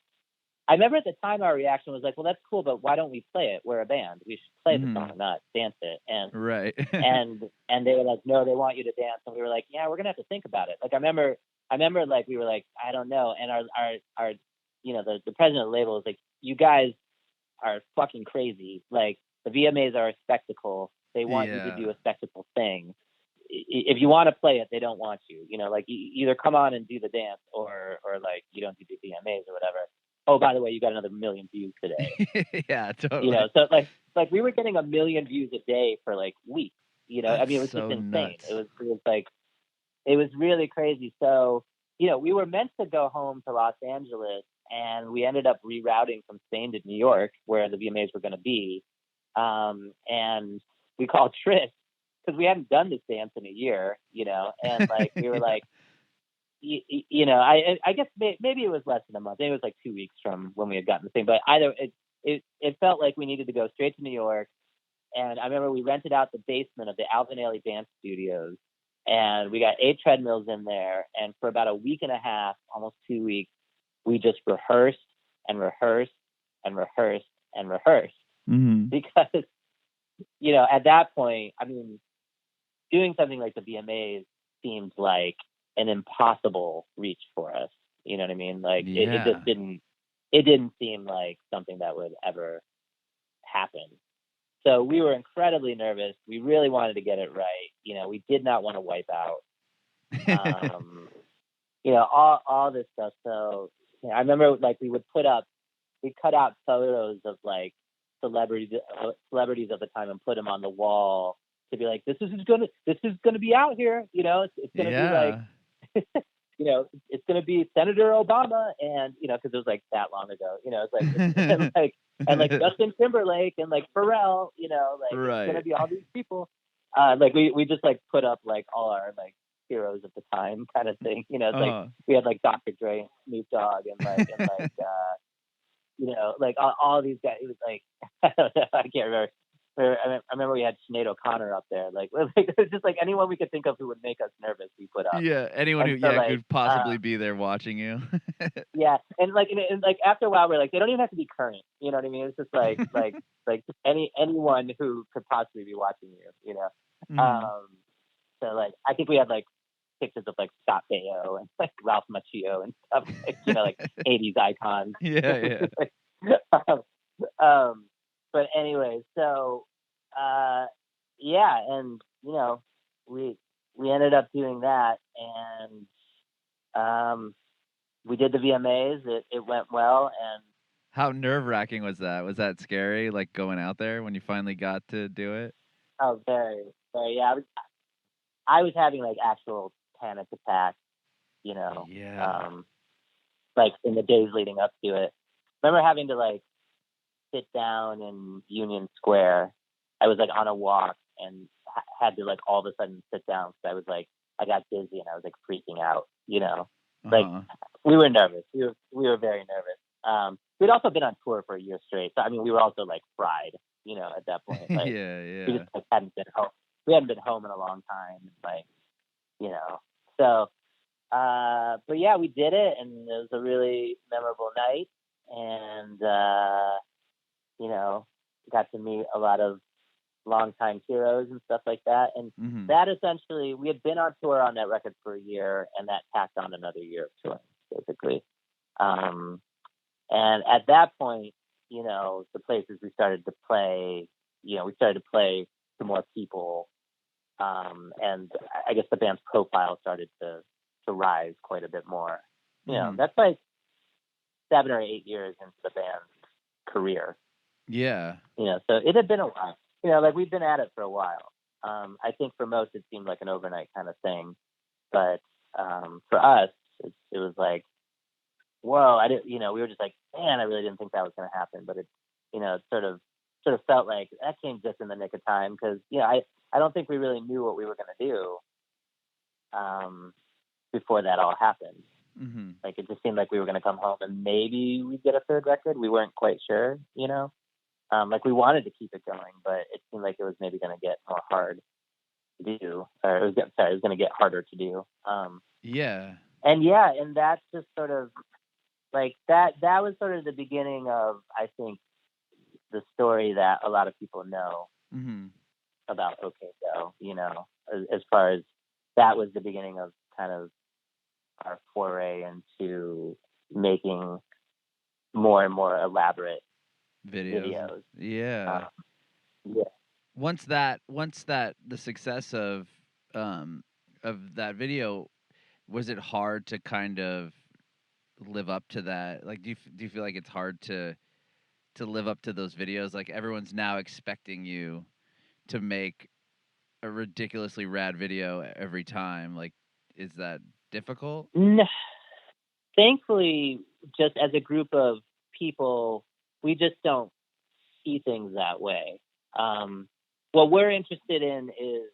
I remember at the time our reaction was like, well, that's cool, but why don't we play it? We're a band. We should play the song, not dance it. And right. and they were like, no, they want you to dance. And we were like, yeah, we're gonna have to think about it. Like I remember like we were like, I don't know. And our you know, the president of the label was like, you guys are fucking crazy. Like the VMAs are a spectacle. They want you to do a spectacle thing. If you want to play it, they don't want you. You know, like either come on and do the dance, or like you don't do the VMAs or whatever. Oh, by the way, you got another 1 million views today. Yeah, totally. You know, so like we were getting 1 million views a day for like weeks. You know, I mean, it was just insane. Nuts. It was really crazy. So, you know, we were meant to go home to Los Angeles, and we ended up rerouting from Spain to New York, where the VMAs were going to be. And we called Trish, because we hadn't done this dance in a year, you know, and like we were like, you know, I guess maybe it was less than a month. Maybe it was like 2 weeks from when we had gotten the thing, but either it felt like we needed to go straight to New York. And I remember we rented out the basement of the Alvin Ailey Dance Studios, and we got 8 treadmills in there. And for about a week and a half, almost 2 weeks, we just rehearsed and rehearsed and rehearsed and rehearsed. Because, you know, at that point, I mean, doing something like the VMAs seemed like an impossible reach for us. You know what I mean? Like it just didn't seem like something that would ever happen. So we were incredibly nervous. We really wanted to get it right. You know, we did not want to wipe out, you know, all this stuff. So you know, I remember like we cut out photos of like celebrities of the time and put them on the wall to be like, this is gonna be out here. You know, it's gonna be like, you know, it's gonna be Senator Obama, and you know, because it was like that long ago. You know, it's like and like Justin Timberlake and like Pharrell. You know, like it's gonna be all these people. Like we just like put up like all our like heroes of the time kind of thing. You know, it's like we had like Dr. Dre and Snoop Dogg and like you know, like all these guys. It was like I don't know, I can't remember. I remember we had Sinead O'Connor up there. Like it was just like anyone we could think of who would make us nervous, we put up. Yeah, anyone who could possibly be there watching you. Yeah, and like after a while, we're like, they don't even have to be current. You know what I mean? It's just like anyone who could possibly be watching you. You know. So like I think we had like pictures of like Scott Baio and like Ralph Macchio and stuff. Like, you know, like 80s icons. Yeah. But anyway, so yeah, and you know, we ended up doing that, and we did the VMAs. It went well. And how nerve-wracking was that? Was that scary, like going out there when you finally got to do it? Oh, very, very. Yeah, I was having like actual panic attacks, you know. Yeah. Like in the days leading up to it. I remember having to like sit down in Union Square. I was like on a walk and had to like all of a sudden sit down because I was like, I got dizzy and I was like freaking out, you know. Like we were nervous. We were very nervous. We'd also been on tour for a year straight, so I mean we were also like fried, you know, at that point. Like, yeah. We just like, hadn't been home. We hadn't been home in a long time, like, you know. So but yeah, we did it, and it was a really memorable night, and you know, got to meet a lot of longtime heroes and stuff like that. And that essentially, we had been on tour on that record for a year, and that tacked on another year of touring, basically. And at that point, you know, the places we started to play, you know, we started to play to more people. And I guess the band's profile started to rise quite a bit more. You know, that's like 7 or 8 years into the band's career. Yeah. So it had been a while. Like we'd been at it for a while. I think for most it seemed like an overnight kind of thing, but for us, it was like, whoa! I didn't, we were just like, man, I really didn't think that was going to happen, but it, it sort of felt like that came just in the nick of time because, I don't think we really knew what we were going to do before that all happened. Mm-hmm. Like it just seemed like we were going to come home and maybe we'd get a third record. We weren't quite sure, like we wanted to keep it going, but it seemed like it was maybe going to get more hard to do, or it was going to get harder to do. Yeah. And that's just sort of like that was sort of the beginning of, I think, the story that a lot of people know about OK Go, as far as that was the beginning of kind of our foray into making more and more elaborate videos. Yeah. Yeah. Once that the success of that video, was it hard to kind of live up to that? Like, do you feel like it's hard to live up to those videos? Like, everyone's now expecting you to make a ridiculously rad video every time. Like, is that difficult? No. Thankfully, just as a group of people, we just don't see things that way. What we're interested in is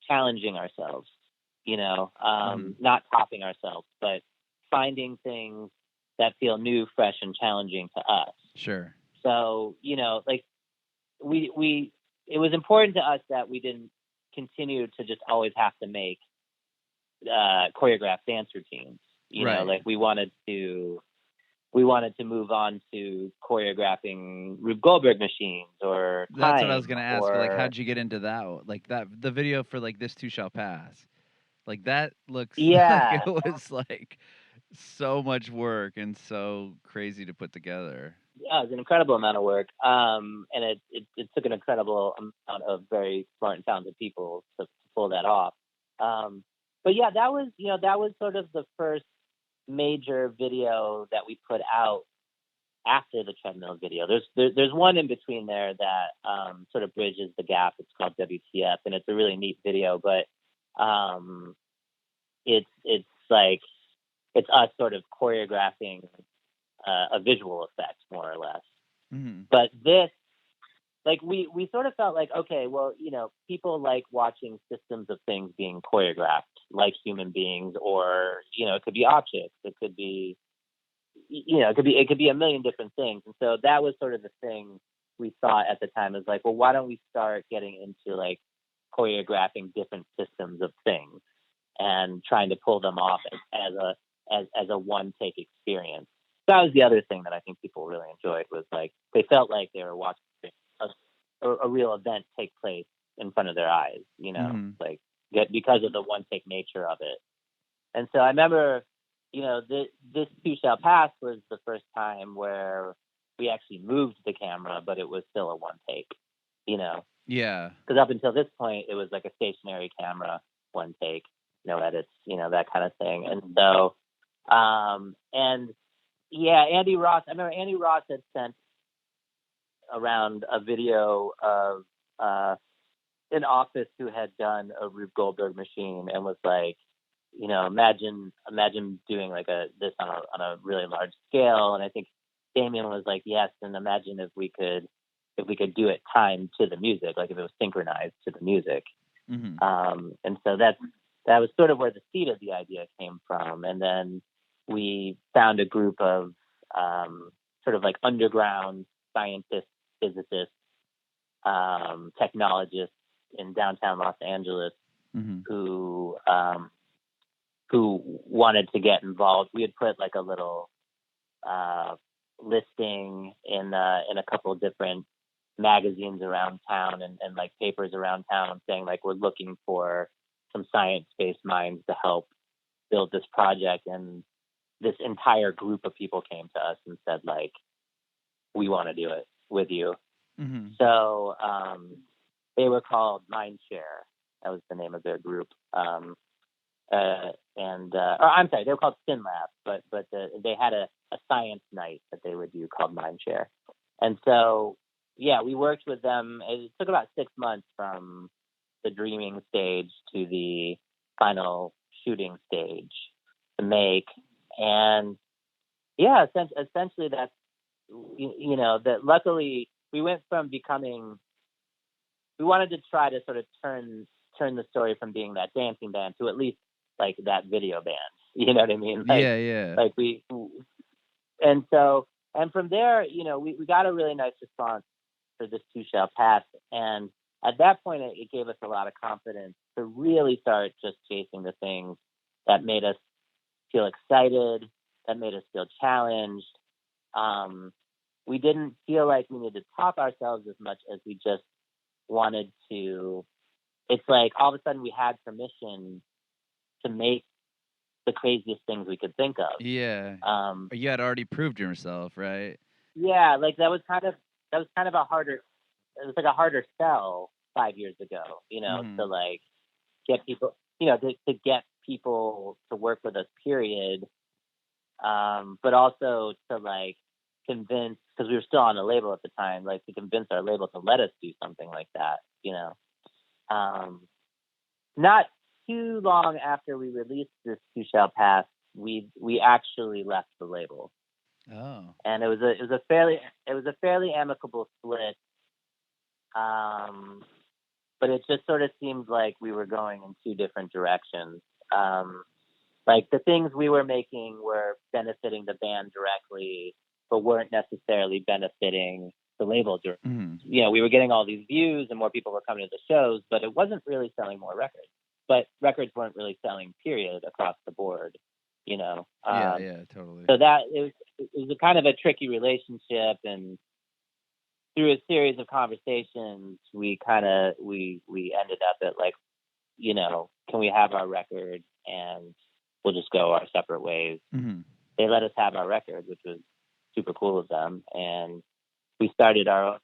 challenging ourselves, not topping ourselves, but finding things that feel new, fresh, and challenging to us. Sure. So, like it was important to us that we didn't continue to just always have to make choreographed dance routines. Right. Like we wanted to move on to choreographing Rube Goldberg machines or That's time, what I was going to ask. Like, how'd you get into that? Like the video for like This Too Shall Pass. Like that looks like it was like so much work and so crazy to put together. Yeah, it was an incredible amount of work. And it took an incredible amount of very smart and talented people to pull that off. But yeah, that was sort of the first major video that we put out after the treadmill video. There's one in between there that sort of bridges the gap. It's called WTF, and it's a really neat video. But it's like it's us sort of choreographing a visual effect, more or less. Mm-hmm. But this, like, we sort of felt like, okay, well, people like watching systems of things being choreographed like human beings, or, it could be objects. It could be, it could be a million different things. And so that was sort of the thing we thought at the time, is like, well, why don't we start getting into like choreographing different systems of things and trying to pull them off as a one take experience. That was the other thing that I think people really enjoyed, was like they felt like they were watching a real event take place in front of their eyes, like because of the one take nature of it. And so I remember, this Too Shall Pass was the first time where we actually moved the camera, but it was still a one take, Yeah. Because up until this point, it was like a stationary camera, one take, no edits, that kind of thing. And so, Andy Ross, I remember Andy Ross had sent around a video of an office who had done a Rube Goldberg machine and was like, imagine doing like this on a really large scale. And I think Damian was like, yes, and imagine if we could do it timed to the music, like if it was synchronized to the music. Mm-hmm. And so that was sort of where the seed of the idea came from. And then we found a group of sort of like underground scientists, physicists, technologists in downtown Los Angeles, mm-hmm. who wanted to get involved. We had put like a little listing in a couple of different magazines around town and like papers around town, saying like, we're looking for some science-based minds to help build this project. And this entire group of people came to us and said, like, we want to do it with you. Mm-hmm. So they were called Mindshare. That was the name of their group. I'm sorry, they were called Spin Lab, but they had a science night that they would do called Mindshare. And so we worked with them. It took about 6 months from the dreaming stage to the final shooting stage to make. And yeah, essentially that's, that luckily we went from we wanted to try to sort of turn the story from being that dancing band to at least like that video band. You know what I mean? Like, yeah. Like and from there, we got a really nice response for This Too Shall Pass. And at that point, it gave us a lot of confidence to really start just chasing the things that made us feel excited, that made us feel challenged. We didn't feel like we needed to top ourselves as much as we just wanted to. It's like all of a sudden we had permission to make the craziest things we could think of. Yeah. You had already proved yourself, right? Yeah, like that was kind of a harder. It was like a harder sell 5 years ago, to like get people, to get people to work with us, period. But also to like convince, because we were still on the label at the time, like to convince our label to let us do something like that, Not too long after we released This Too Shall Pass, we actually left the label. Oh. And it was a fairly amicable split. But it just sort of seemed like we were going in two different directions. Like the things we were making were benefiting the band directly, but weren't necessarily benefiting the label directly. Mm-hmm. We were getting all these views and more people were coming to the shows, but it wasn't really selling more records. But records weren't really selling, period, across the board. Yeah, totally. So that it was a kind of a tricky relationship, and through a series of conversations, we ended up at like, can we have our record and we'll just go our separate ways. Mm-hmm. They let us have our record, which was super cool of them, and we started our own.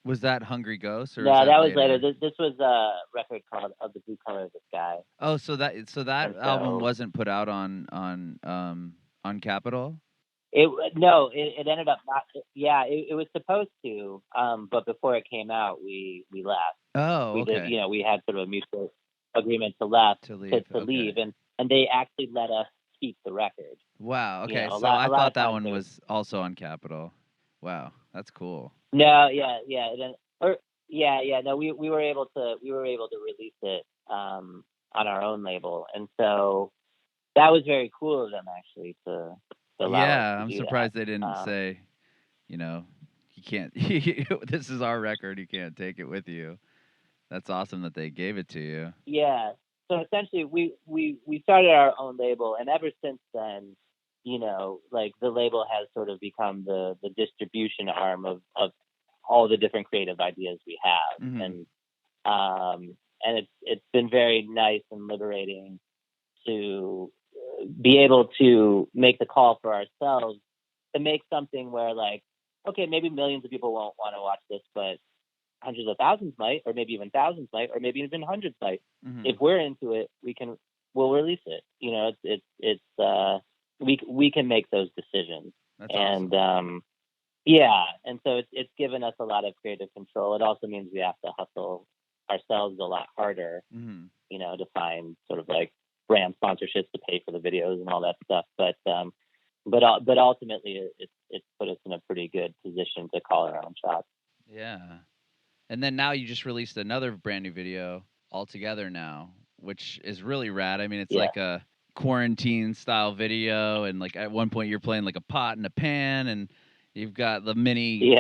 Was that Hungry Ghost? Or No, that was later. This was a record called Of the Blue Color of the Sky. Oh, so that album wasn't put out on Capitol? It ended up not. Yeah, it was supposed to, but before it came out, we left. Oh, okay. We had sort of a mutual agreement to leave, and they actually let us keep the record. Wow. Okay, so I thought that one was also on Capitol. Wow, that's cool. No, yeah. No, we were able to release it on our own label, and so that was very cool of them actually to allow us to I'm do surprised that. they didn't say, you can't. This is our record. You can't take it with you. That's awesome that they gave it to you. Yeah. So essentially, we started our own label, and ever since then, like the label has sort of become the distribution arm of all the different creative ideas we have. Mm-hmm. And it's been very nice and liberating to be able to make the call for ourselves to make something where, like, okay, maybe millions of people won't want to watch this, but hundreds of thousands might, or maybe even thousands might, or maybe even hundreds might. Mm-hmm. If we're into it, we'll release it. We can make those decisions. That's awesome. And yeah, and so it's given us a lot of creative control. It also means we have to hustle ourselves a lot harder, mm-hmm. To find sort of like brand sponsorships to pay for the videos and all that stuff. But ultimately, it's put us in a pretty good position to call our own shots. Yeah, and then now you just released another brand new video altogether now, which is really rad. I mean, it's like a quarantine style video, and like at one point you're playing like a pot and a pan, and you've got the mini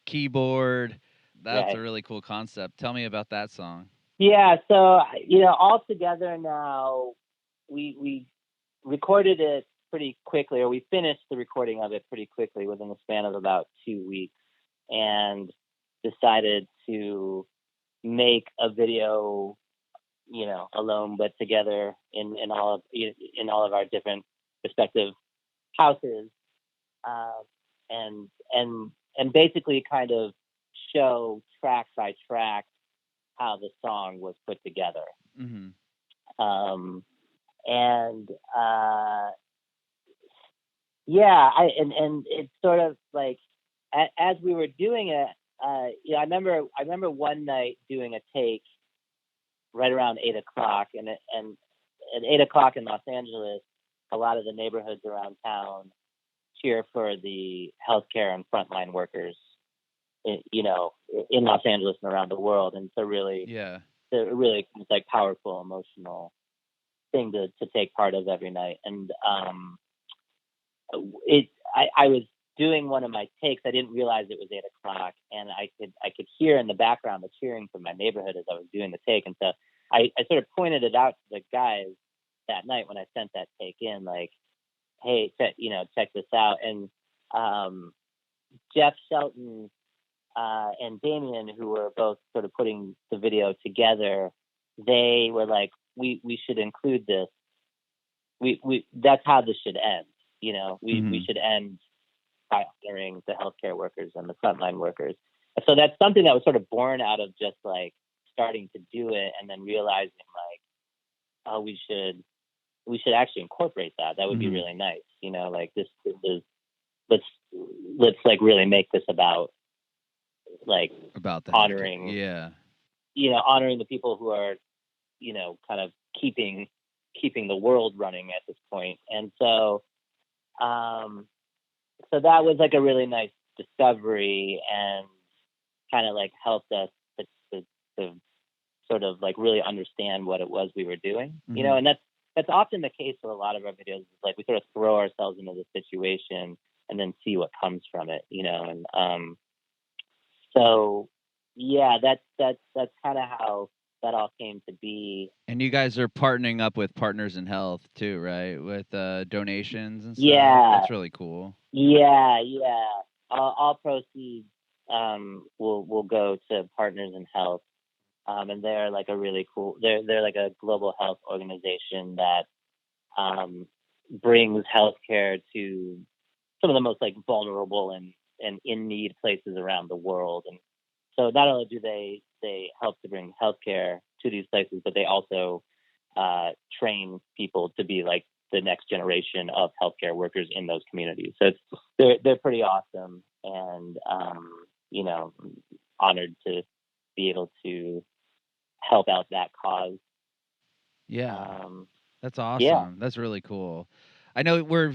keyboard. That's a really cool concept. Tell me about that song. Yeah, so all together now, we recorded it pretty quickly, or we finished the recording of it pretty quickly within the span of about 2 weeks, and decided to make a video, alone but together in all of our different respective houses, and basically kind of show track by track how the song was put together. Mm-hmm. And it's sort of like as we were doing it, I remember one night doing a take right around 8:00, and at 8:00 in Los Angeles, a lot of the neighborhoods around town cheer for the healthcare and frontline workers, in Los Angeles and around the world, and it's a really it's like powerful, emotional thing to take part of every night. And I was doing one of my takes. I didn't realize it was 8:00, and I could hear in the background the cheering from my neighborhood as I was doing the take. And so I sort of pointed it out to the guys that night when I sent that take in, like, hey, check this out. And Jeff Shelton and Damian, who were both sort of putting the video together, they were like, we should include this. That's how this should end. We should end by honoring the healthcare workers and the frontline workers. So that's something that was sort of born out of just like starting to do it, and then realizing like, oh, we should actually incorporate that. That would be really nice. Like this is, let's like really make this about the honoring, honoring the people who are, kind of keeping the world running at this point. And so, so that was like a really nice discovery, and kind of like helped us to sort of like really understand what it was we were doing, and that's often the case with a lot of our videos. Like we sort of throw ourselves into the situation and then see what comes from it, and so yeah, that's kind of how that all came to be. And you guys are partnering up with Partners in Health too, right? With donations and stuff. Yeah, that's really cool. Yeah. All proceeds will go to Partners in Health, and they're like a really cool. They're like a global health organization that brings healthcare to some of the most like vulnerable and in need places around the world. And so not only do they help to bring healthcare to these places, but they also train people to be like the next generation of healthcare workers in those communities. So they're pretty awesome, and honored to be able to help out that cause. Yeah, that's awesome. Yeah. That's really cool. I know we're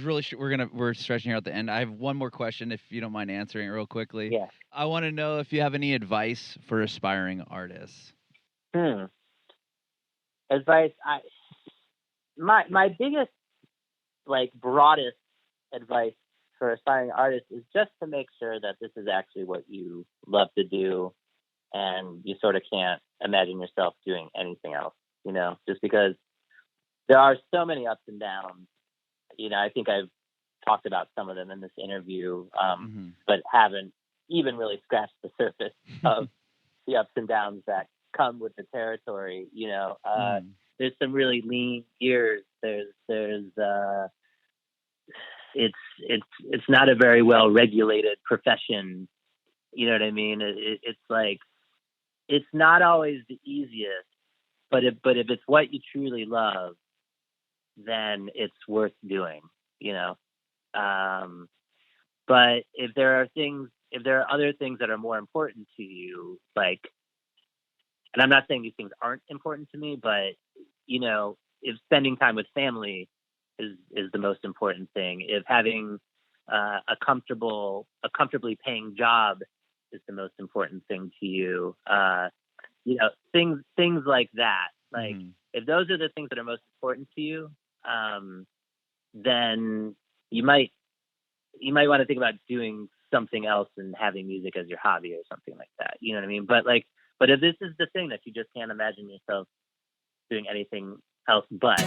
stretching here at the end. I have one more question, if you don't mind answering it real quickly. Yeah. I want to know if you have any advice for aspiring artists. Advice. My biggest, like, broadest advice for aspiring artists is just to make sure that this is actually what you love to do, and you sort of can't imagine yourself doing anything else, just because there are so many ups and downs. I think I've talked about some of them in this interview, but haven't even really scratched the surface of the ups and downs that come with the territory. There's some really lean years. It's not a very well regulated profession. You know what I mean? It's like, it's not always the easiest, but if it's what you truly love, then it's worth doing, but if there are other things that are more important to you, like, and I'm not saying these things aren't important to me, but if spending time with family is the most important thing, if having a comfortably paying job is the most important thing to you, things like that, like, if those are the things that are most important to you, then you might want to think about doing something else and having music as your hobby or something like that. You know what I mean? But if this is the thing that you just can't imagine yourself doing anything else but,